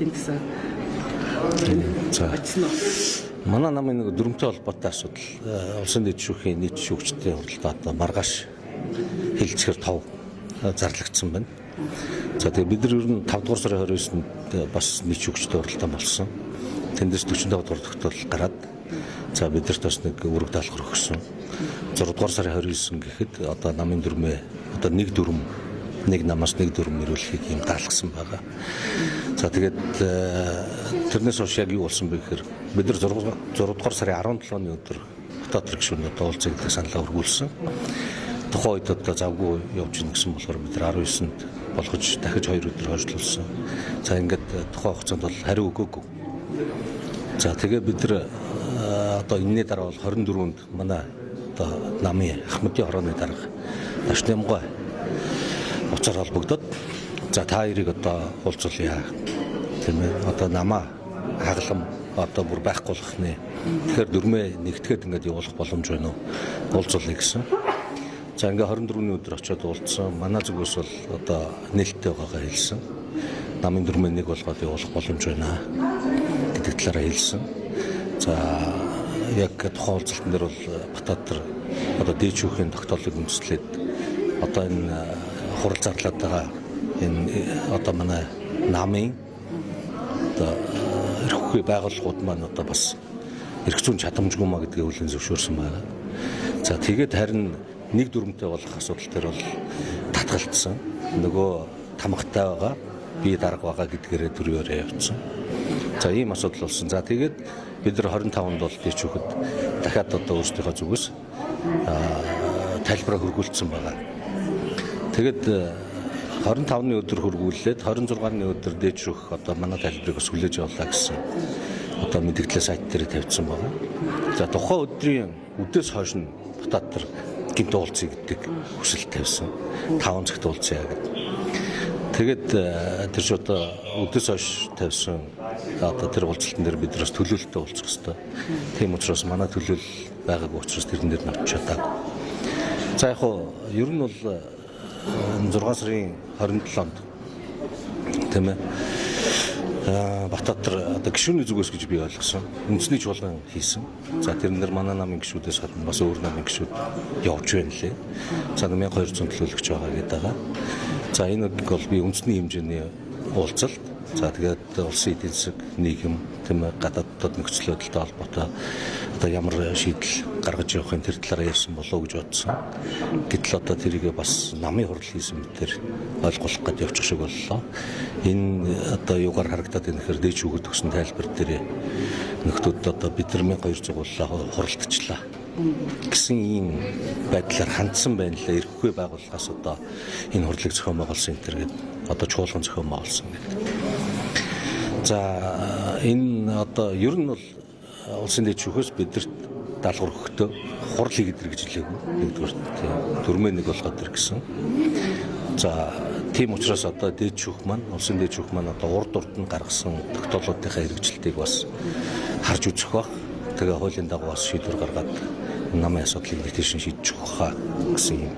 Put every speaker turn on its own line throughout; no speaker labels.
гэсэн.
За. Манай намын нэг дүрмтэй холбоотой асуудал улсын дэд шүүхийн нийт шүүгчдийн хуралдаанд маргааш хэлцгээр тов зарлагдсан байна. За тэгээ бид нар ер нь 5 дугаар сарын 29-нд бас нийт шүүгчдийн хуралдаан болсон. Тэндээс 45 дугаар тогтоол гараад за бидэрт бас нэг үүрэг даалгавар өгсөн. 6 дугаар сарын 29 гэхэд одоо намын дүрмээ одоо нэг дүрм нэг намаас нэг дүрм нэрүүлэхийг юм даалгасан байгаа. За тэгээд тэрнээс хойш яг юу болсон бэ гэхээр бид нар 6 дугаар сарын 17-ны өдөр дотоод гишүүнээ уулзах гэдэг саналаа өргүүлсэн. Тухайн үед одоо завгүй явж ийн гэсэн болохоор бид нар 19-нд болгож дахиж 2 өдөр хойшлуулсан. За ингээд тухайн хугацаанд бол хариу өгөөгүй. За тэгээ бид нар одоо энэний дараа бол 24-нд манай одоо намын Ахмадын хорооны дарга Ашнямгай уцаар холбогдоод за та хоёрыг одоо уулзуулъя. Тийм ээ. Одоо намаа хаглам одоо бүр байхгүй болгохны. Тэгэхээр дүрмээ нэгтгэхэд ингээд явуулах боломж байна уу? Уулзуулъя гэсэн. За ингээ 24-ний өдөр очиод уулзсан. Манай зүгээс бол одоо нээлттэй байгаагаа хэлсэн. Намын дүрмээ нэг болгоод явуулах боломж байна гэдэг талаараа хэлсэн. За яг тухайн уулзалтан дээр бол Батбаатар одоо дээд шүүхийн тогтоолыг үндэслээд одоо энэ хурал зарлаад байгаа энэ одоо манай намын одоо эрхгүй байгууллагууд маань одоо бас эрх зүйн чадамжгүй маа гэдгийг хүлээн зөвшөөрсөн байна. За тэгээд харин нэг дүрмтэй болох асуудал төр бол татгалцсан. Нөгөө тамгатай байгаа, би дарга байгаа гэдгээрээ төрөөрөө явцсан. За ийм асуудал болсон. За тэгээд бид нар 25-нд бол дээчүүхэд дахиад одоо өөрсдийнхөө зүгээс тайлбараа хөргүүлсэн байгаа. Тэгэд 25-ны өдөр хөргүүлээд 26-ны өдөр дээд шүүх одоо манай тайлбарыг сүлээж явуулаа гэсэн одоо мэдээлэл сайт дээр тавьсан байгаа. За тухайн өдрийн үдээс хойш нь Батбаатар гинт уулзъя гэдэг хүсэл тавьсан. 5 цагт уулзъя гэдэг. Тэгээд тэр ч одоо өдөөс хойш тавьсан одоо тэр уулзалтан дээр бид нараас төлөөлөлтөй уулзах хэрэгтэй. Тийм учраас манай төлөөлөл байгаагүй учраас тэрэн дээр навч чадаагүй. За яг хоо ер нь бол 6 сарын 27-нд тийм ээ Батбаатар одоо гишүүний зүгээс гэж би ойлгосон. Үндэсний чуулган хийсэн. За тэрэн дээр манай намын гишүүдээс гадна бас өөр намын гишүүд явж байна лээ. За 1200 төлөөлөгч байгаа гэдэг байгаа. За энэ бол би үндэсний хэмжээний уулзалт. За тэгээд улсын эдийн засаг, нийгэм, тийм ээ гадаадд нөхцөл байдалтай холбоотой одоо ямар шийдэл гаргаж явахын тэр талаараа ярьсан болов уу гэж бодсон. Гэтэл одоо тэрийг бас намын хурал хийсэн мэтэр ойлгуулах гэж явчих шиг боллоо. Энэ одоо юугаар харагдаад байна гэхээр дээд шүүхэд өгсөн тайлбар дээр нөхдүүд одоо бид нар 1200 хуралдчихлаа гэсэн ийм байдлаар хандсан байна лээ. Эрхгүй байгууллагаас одоо энэ хурлыг зохион байгуулсан энэ төр гэдэг одоо чуулган зохион байгуулсан гэдэг. За энэ одоо ер нь бол улсын дэд шүүхээс бидэрт даалгавар өгөхдөө хурал хийгээд гэж хэлээгүй. Нэгдүгээр дүрмээ нэг болгоод ир гэсэн. За тийм учраас одоо дэд шүүх маань улсын дэд шүүх маань одоо урд нь гаргасан тогтоолуудынхаа хэрэгжилтийг бас харж үзэх бах. Тэгээ хуулийн дагуу бас шийдвэр гаргаад намын асуудлыг нэгтгэж шийдэж өгөх хаа гэсэн юм.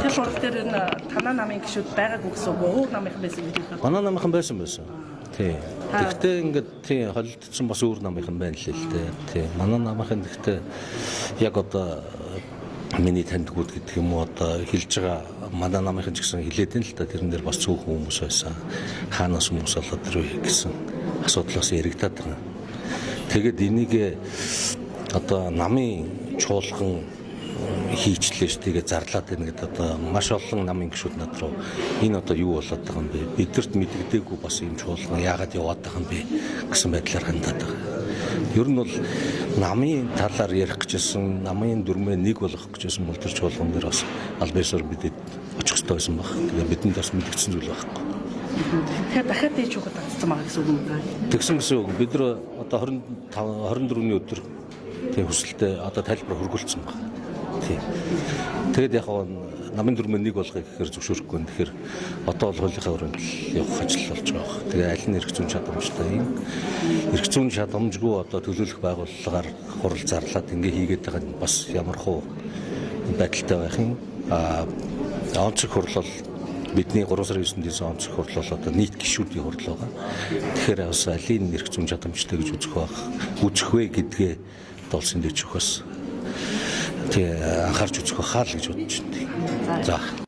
Тэр хурал дээр танаа намын гишүүд байгаагүй гэсэн үг өөр намынхан байсан гэдэг байна.
Манай намынхан байсан. Тийм. Гэхдээ ингээд тийм холилдсон бас өөр намынхан байна л л дээ. Тийм. Манай намынхан гэхдээ яг одоо миний таньдгууд гэдэг юм уу одоо хэлж байгаа манай намынхан ч гэсэн хэлээд нь л да тэрэн дээр бас цөөхөн хүмүүс байсан. Хаанаас хүмүүс болоод ирвэ гэсэн асуудлаас яригадаад байна. Тэгэд энийг одоо намын чуулган хийчлээ ш тэгээ зарлаад байна гэдэг одоо маш олон намын гишүүд над руу энэ одоо юу болоод байгаа юм бэ? Бидэрт мэддэггүй бас юм чуулган яагаад яваад байгаа юм бэ гэсэн байдлаар хандаад байгаа. Ер нь бол намын талаар ярих гэжсэн, намын дүрмээ нэг болгох гэжсэн бол тэр чуулган дээр бас аль биесээр бидэд очих хэрэгтэй байсан баг. Тэгээ бидэнд бас мэдгдсэн зүйл байхгүй.
Тэгэхээр дахиад дээд шүүхэд татсан байгаа гэсэн үг юм байна.
Тэгсэн гэсэн үг бид нар одоо 24-ний өдөр тэг хүсэлтэд одоо тайлбар хөргүүлсэн баг. Тийм. Тэгэд яг намын дүрмээ нэг болгоё гэхээр зөвшөөрөхгүй. Тэгэхээр одоо бол хуулийнхаа өрөөнд явах ажил болж байгаа баг. Тэгээ аль нь эрх зүйн чадамжтай юм. Эрх зүйн чадамжгүй одоо төлөөлөх байгууллагаар хурал зарлаад ингээ хийгээд байгаа нь бас ямар хуу байдалтай байх юм. Онцлог хурал бол Бидний 3 сарын 9-ээс он хүртэл одоо нийт гишүүдийн хурал байгаа. Тэгэхээр бас алийн нэрх зүүн чадамжтай гэж үзэх вэ гэдгээ улсын дэд шүүхээс анхаарч үзэх байхаа л гэж бодож байна. За.